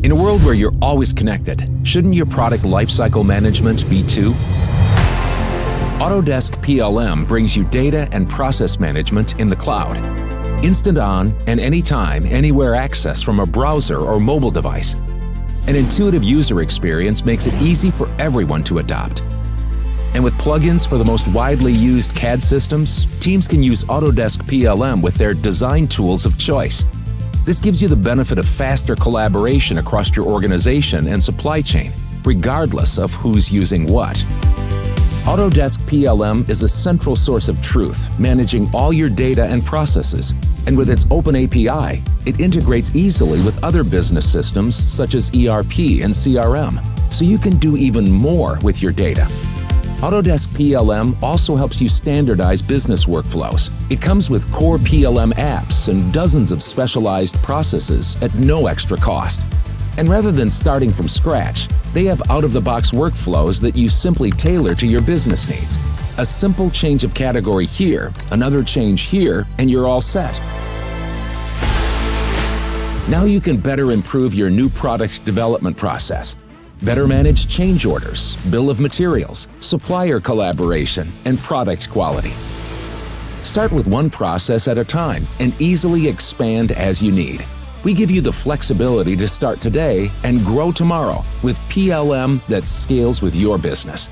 In a world where you're always connected, shouldn't your product lifecycle management be too? Autodesk PLM brings you data and process management in the cloud. Instant on and anytime, anywhere access from a browser or mobile device. An intuitive user experience makes it easy for everyone to adopt. And with plugins for the most widely used CAD systems, teams can use Autodesk PLM with their design tools of choice. This gives you the benefit of faster collaboration across your organization and supply chain, regardless of who's using what. Autodesk PLM is a central source of truth, managing all your data and processes. And with its open API, it integrates easily with other business systems such as ERP and CRM, so you can do even more with your data. Autodesk PLM also helps you standardize business workflows. It comes with core PLM apps and dozens of specialized processes at no extra cost. And rather than starting from scratch, they have out-of-the-box workflows that you simply tailor to your business needs. A simple change of category here, another change here, and you're all set. Now you can better improve your new product development process. Better manage change orders, bill of materials, supplier collaboration, and product quality. Start with one process at a time and easily expand as you need. We give you the flexibility to start today and grow tomorrow with PLM that scales with your business.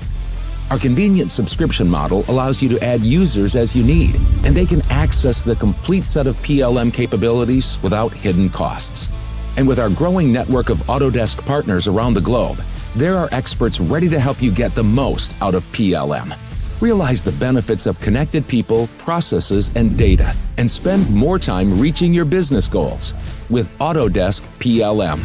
Our convenient subscription model allows you to add users as you need, and they can access the complete set of PLM capabilities without hidden costs. And with our growing network of Autodesk partners around the globe, there are experts ready to help you get the most out of PLM. Realize the benefits of connected people, processes, and data, and spend more time reaching your business goals with Autodesk PLM.